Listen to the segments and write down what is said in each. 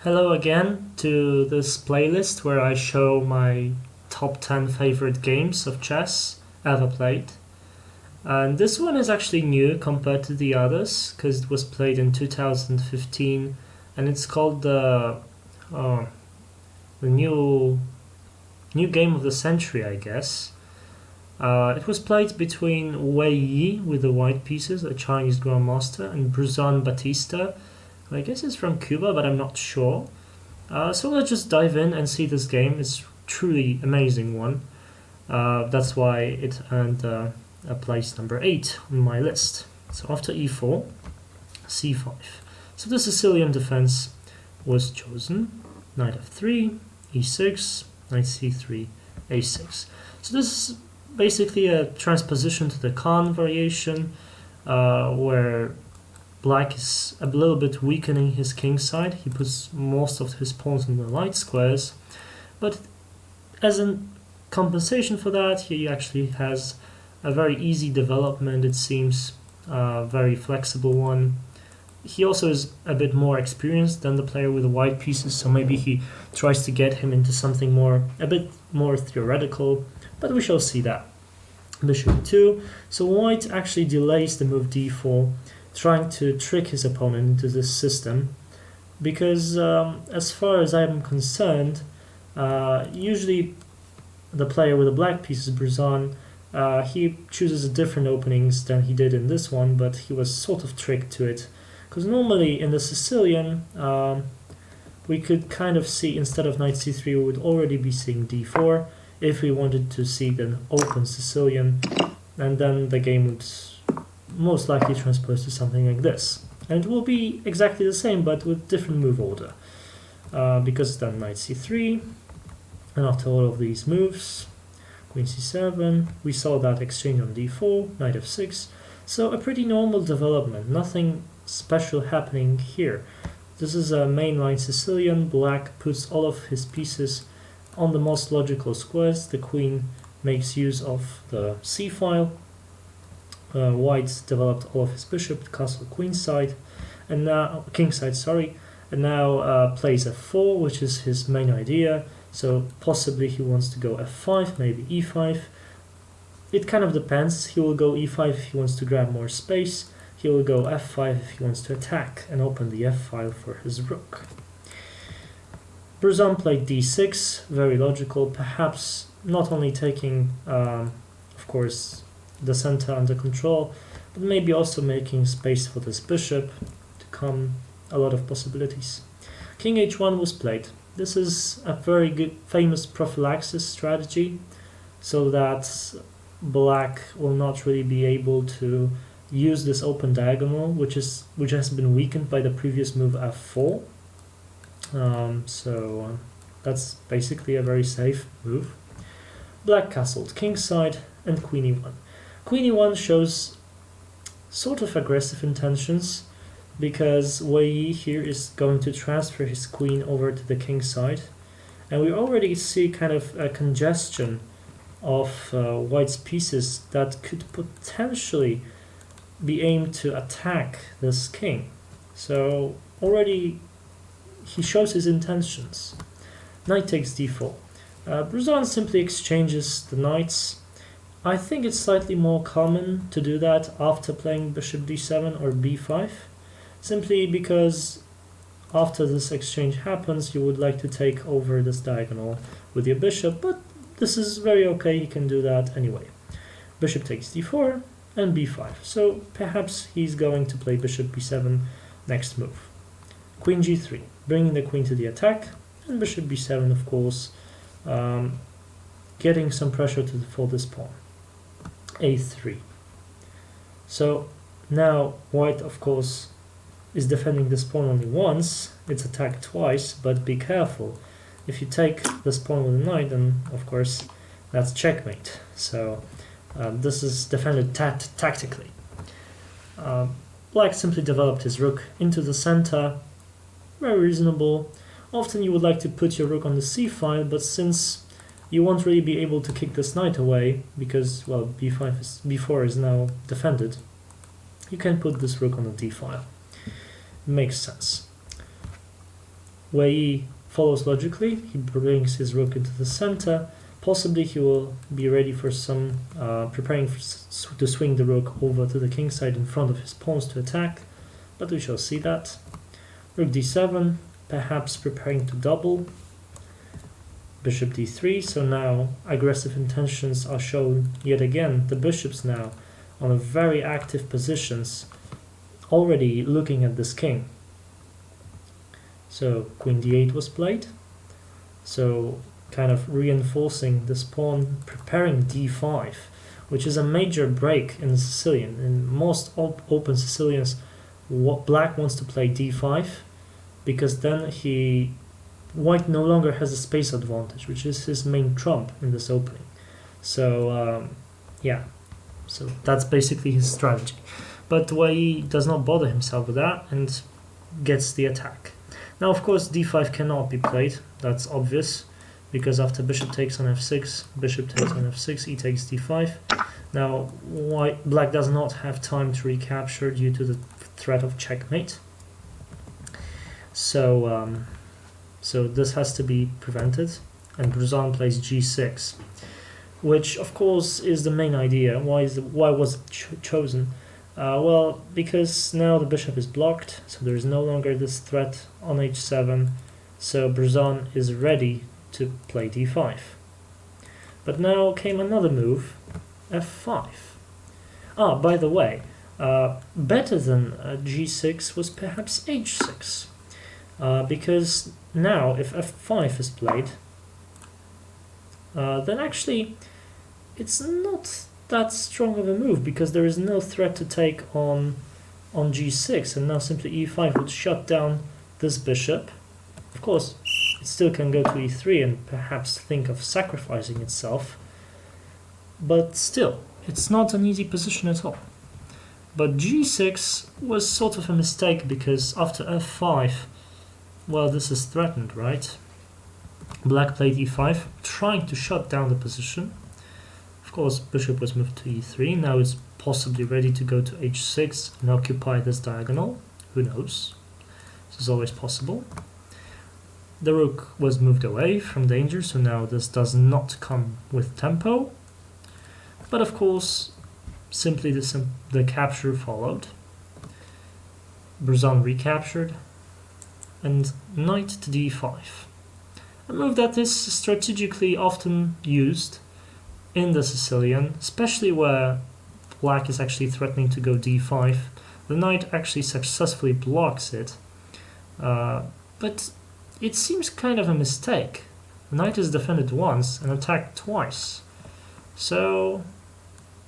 Hello again to this playlist where I show my top 10 favorite games of chess ever played. And this one is actually new compared to the others because it was played in 2015 and it's called uh, the new game of the century, I guess. It was played between Wei Yi with the white pieces, a Chinese grandmaster, and Bruzon Batista, who I guess is from Cuba, but I'm not sure. So let's just dive in and see this game. It's truly amazing one. That's why it earned a place number 8 on my list. So after e4, c5. So the Sicilian defense was chosen. Knight f3, e6, knight c3, a6. So this is basically a transposition to the Khan variation, where Black is a little bit weakening his king side. He puts most of his pawns in the light squares, but as a compensation for that, he actually has a very easy development, it seems, very flexible one. He also is a bit more experienced than the player with the white pieces, so maybe he tries to get him into something a bit more theoretical, but we shall see that. Bishop e2, so white actually delays the move d4, trying to trick his opponent into this system, because as far as I'm concerned, usually the player with the black pieces, Bruzon, he chooses different openings than he did in this one, but he was sort of tricked to it. Because normally in the Sicilian, we could kind of see, instead of knight c3, we would already be seeing d4 if we wanted to see the open Sicilian, and then the game would most likely transpose to something like this. And it will be exactly the same, but with different move order. Because then knight c3, and after all of these moves, queen c7, we saw that exchange on d4, knight f6, so a pretty normal development, nothing special happening here. This is a mainline Sicilian. Black puts all of his pieces on the most logical squares. The queen makes use of the c-file. White developed all of his bishop, castle, queen side, and now king side, sorry, and now plays f4, which is his main idea. So possibly he wants to go f5, maybe e5. It kind of depends. He will go e5 if he wants to grab more space. He will go f5 if he wants to attack and open the f-file for his rook. Bruzon played d6, very logical, perhaps not only taking, of course, the center under control, but maybe also making space for this bishop to come, a lot of possibilities. King h1 was played. This is a very good, famous prophylaxis strategy, so that black will not really be able to use this open diagonal, which has been weakened by the previous move f4. That's basically a very safe move. Black castled kingside and queen e1. Queen e1 shows sort of aggressive intentions, because Wei Yi here is going to transfer his queen over to the king side, and we already see kind of a congestion of white's pieces that could potentially be aimed to attack this king. So already he shows his intentions. Knight takes d4. Bruzon simply exchanges the knights. I think it's slightly more common to do that after playing bishop d7 or b5, simply because after this exchange happens, you would like to take over this diagonal with your bishop, but this is very okay, you can do that anyway. Bishop takes d4 and b5, so perhaps he's going to play bishop b7 next move. Queen g3, bringing the queen to the attack, and bishop b7, of course, getting some pressure for this pawn. a3. So now white, of course, is defending this pawn only once. It's attacked twice, but be careful. If you take this pawn with a knight, then of course that's checkmate. So this is defended tactically. Black simply developed his rook into the center. Very reasonable. Often you would like to put your rook on the c-file, but since you won't really be able to kick this knight away, because, well, b4 is now defended, you can put this rook on the d-file. Makes sense. Wei follows logically. He brings his rook into the center. Possibly he will be ready for some preparing to swing the rook over to the king side in front of his pawns to attack, but we shall see that. Rook d7, perhaps preparing to double. Bishop d3, so now aggressive intentions are shown yet again. The bishops now on a very active positions, already looking at this king. So queen d8 was played, so kind of reinforcing this pawn, preparing d5, which is a major break in the Sicilian. In most open Sicilians, black wants to play d5, because then white no longer has a space advantage, which is his main trump in this opening. So yeah, so that's basically his strategy. But Wei does not bother himself with that and gets the attack. Now, of course, d5 cannot be played. That's obvious, because after bishop takes on f6, bishop takes on f6, he takes d5. Now, black does not have time to recapture due to the threat of checkmate. So this has to be prevented, and Bruzon plays g6, which of course is the main idea. Why was it chosen? Well, because now the bishop is blocked, so there is no longer this threat on h7, so Bruzon is ready to play d5. But now came another move, f5. By the way, better than g6 was perhaps h6, because now if f5 is played, then actually it's not that strong of a move, because there is no threat to take on g6, and now simply e5 would shut down this bishop. Of course, it still can go to e3 and perhaps think of sacrificing itself, but still, it's not an easy position at all. But g6 was sort of a mistake, because after f5, well, this is threatened, right? Black played e5, trying to shut down the position. Of course, bishop was moved to e3. Now it's possibly ready to go to h6 and occupy this diagonal. Who knows? This is always possible. The rook was moved away from danger, so now this does not come with tempo. But of course, simply the capture followed. Bruzon recaptured, and knight to d5. A move that is strategically often used in the Sicilian, especially where black is actually threatening to go d5. The knight actually successfully blocks it, but it seems kind of a mistake. The knight is defended once and attacked twice, so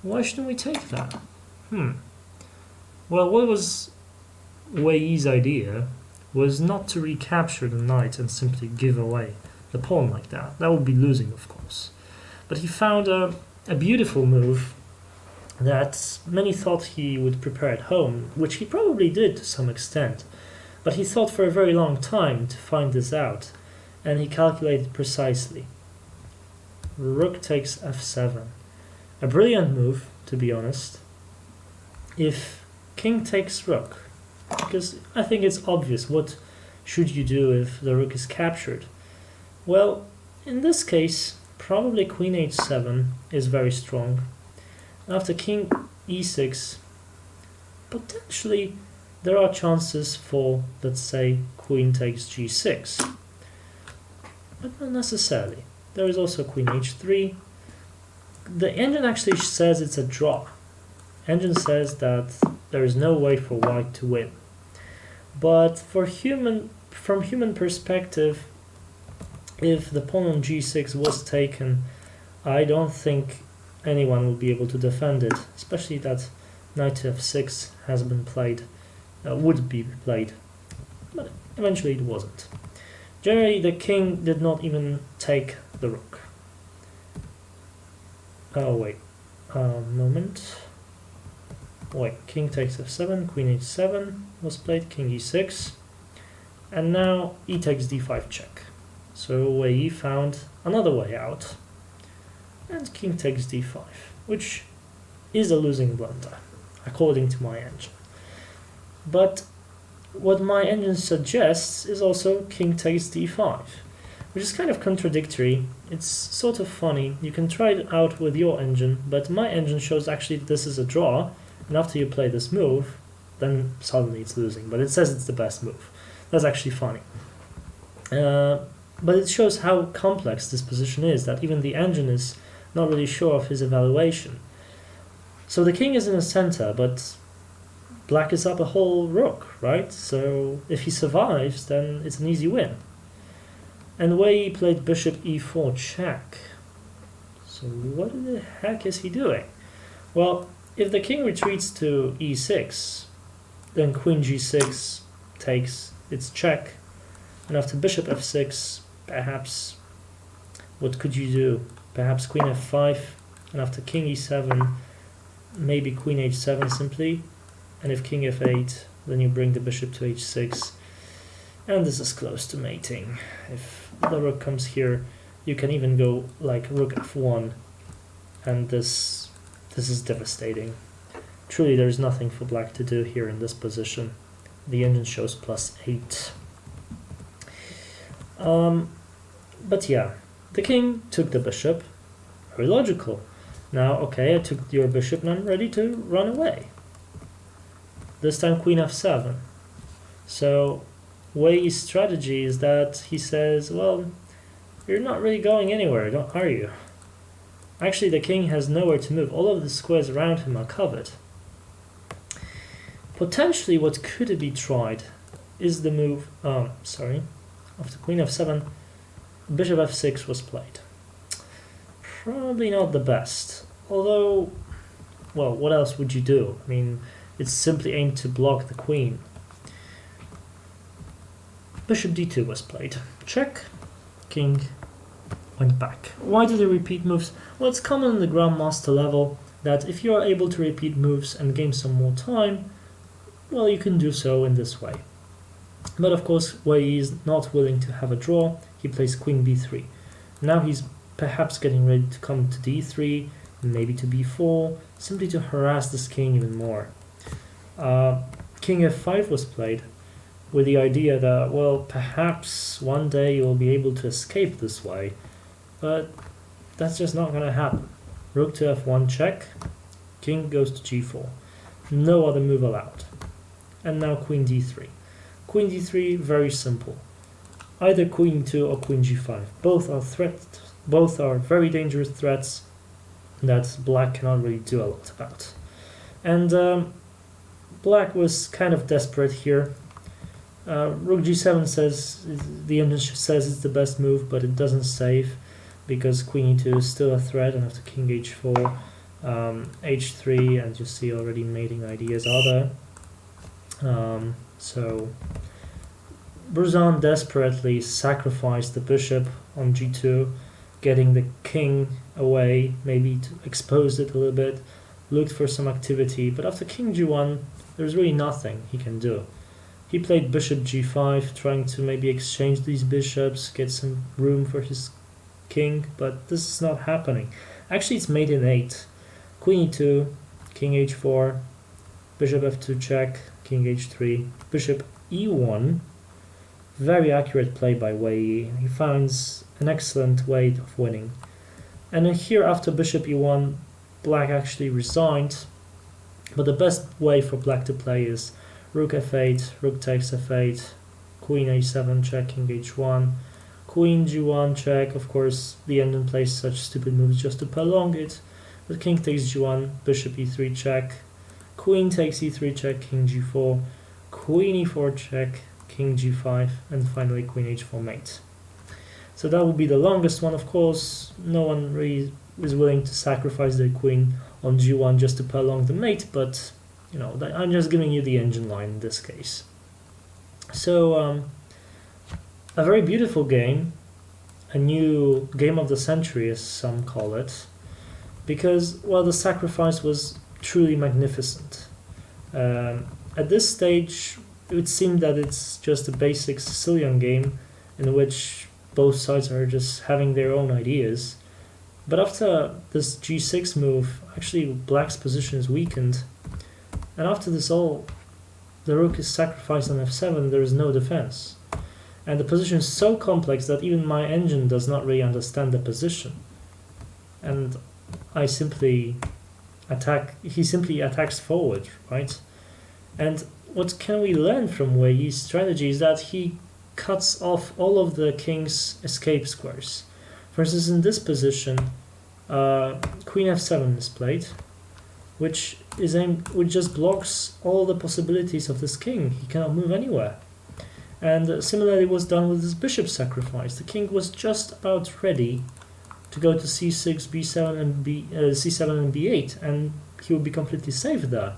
why shouldn't we take that? Well, what was Wei's idea was not to recapture the knight and simply give away the pawn like that. That would be losing, of course. But he found a beautiful move that many thought he would prepare at home, which he probably did to some extent. But he thought for a very long time to find this out, and he calculated precisely. Rook takes f7. A brilliant move, to be honest, if king takes rook, because I think it's obvious what should you do if the rook is captured. Well, in this case, probably queen h7 is very strong. After king e6, potentially there are chances for, let's say, queen takes g6, but not necessarily. There is also queen h3. The engine actually says it's a draw. Engine says that there is no way for white to win. But from human perspective, if the pawn on g6 was taken, I don't think anyone will be able to defend it, especially that knight to f6 has been played, would be played, but eventually it wasn't. Generally, the king did not even take the rook. Oh wait, moment. Wait, king takes f7, queen h7 was played, king e6, and now e takes d5 check. So Wei found another way out, and king takes d5, which is a losing blunder, according to my engine. But what my engine suggests is also king takes d5, which is kind of contradictory. It's sort of funny. You can try it out with your engine, but my engine shows actually this is a draw, and after you play this move, then suddenly it's losing, but it says it's the best move. That's actually funny. But it shows how complex this position is, that even the engine is not really sure of his evaluation. So the king is in the center, but black is up a whole rook, right? So if he survives, then it's an easy win. And Wei played bishop e4 check. So what the heck is he doing? Well, if the king retreats to e6, then queen g6 takes its check. And after bishop f6, perhaps, what could you do? Perhaps queen f5, and after king e7, maybe queen h7 simply. And if king f8, then you bring the bishop to h6. And this is close to mating. If the rook comes here, you can even go like rook f1, and this is devastating. Truly, there's nothing for black to do here in this position. The engine shows +8. But yeah, the king took the bishop. Very logical. Now, okay, I took your bishop and I'm ready to run away. This time queen f7. So Wei's strategy is that he says, well, you're not really going anywhere, are you? Actually, the king has nowhere to move. All of the squares around him are covered. Potentially, what could be tried is the move, after queen f7, bishop f6 was played. Probably not the best. Although, well, what else would you do? I mean, it's simply aimed to block the queen. Bishop d2 was played. Check. King went back. Why do they repeat moves? Well, it's common on the grandmaster level that if you are able to repeat moves and gain some more time, well, you can do so in this way. But of course, Wei is not willing to have a draw. He plays queen b3. Now he's perhaps getting ready to come to d3, maybe to b4, simply to harass this king even more. King f5 was played with the idea that, well, perhaps one day you'll be able to escape this way, but that's just not going to happen. Rook to f1 check, king goes to g4. No other move allowed. And now queen d3. Queen d3, very simple. Either queen 2 or queen g5. Both are threats. Both are very dangerous threats that black cannot really do a lot about. And black was kind of desperate here. Rook g7 says, the engine says it's the best move, but it doesn't save because queen e2 is still a threat, and after king h4, h3, and you see already mating ideas are there. So Bruzon desperately sacrificed the bishop on g2, getting the king away, maybe to expose it a little bit, looked for some activity, but after king g1, there's really nothing he can do. He played bishop g5, trying to maybe exchange these bishops, get some room for his king, but this is not happening. Actually, it's mate in 8. Queen e2, king h4, bishop f2 check, king h3, bishop e1. Very accurate play by Wei. He finds an excellent way of winning. And then here, after bishop e1, black actually resigned. But the best way for black to play is rook f8, rook takes f8, queen h7 check, king h1, queen g1 check. Of course, the engine plays such stupid moves just to prolong it. But king takes g1, bishop e3 check, queen takes e3 check, king g4, queen e4 check, king g5, and finally queen h4 mate. So that would be the longest one. Of course, no one really is willing to sacrifice their queen on g1 just to prolong the mate, but you know, I'm just giving you the engine line in this case. So a very beautiful game, a new game of the century as some call it, because, well, the sacrifice was truly magnificent. At this stage, it would seem that it's just a basic Sicilian game in which both sides are just having their own ideas. But after this g6 move, actually black's position is weakened. And after this all the rook is sacrificed on f7, there is no defense. And the position is so complex that even my engine does not really understand the position. And I simply he simply attacks forward, right? And what can we learn from Wei Yi's strategy is that he cuts off all of the king's escape squares. For instance, in this position, queen f7 is played, which just blocks all the possibilities of this king. He cannot move anywhere. And similarly was done with this bishop sacrifice. The king was just about ready to go to c6, b7, and c7 and b8, and he would be completely safe there.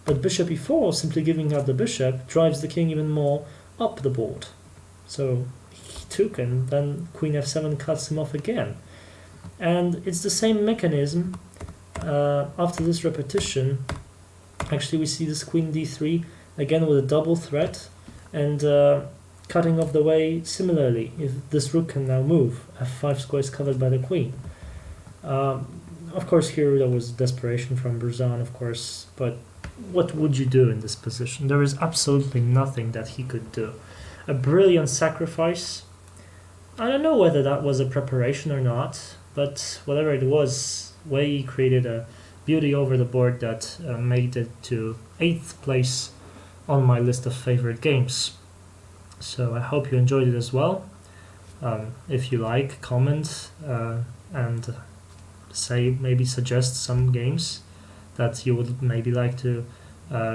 But bishop e4, simply giving up the bishop, drives the king even more up the board. So he took, and then queen f7 cuts him off again. And it's the same mechanism. After this repetition, actually we see this queen d3, again with a double threat, and cutting off the way similarly. If this rook can now move, f5 square is covered by the queen. Of course here there was desperation from Bruzon, of course, but what would you do in this position? There is absolutely nothing that he could do. A brilliant sacrifice. I don't know whether that was a preparation or not, but whatever it was, Wei created a beauty over the board that made it to 8th place on my list of favorite games. So I hope you enjoyed it as well. If you like, comment and maybe suggest some games that you would maybe like to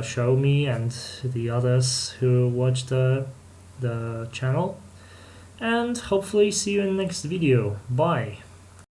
show me and the others who watch the channel. And hopefully see you in the next video. Bye!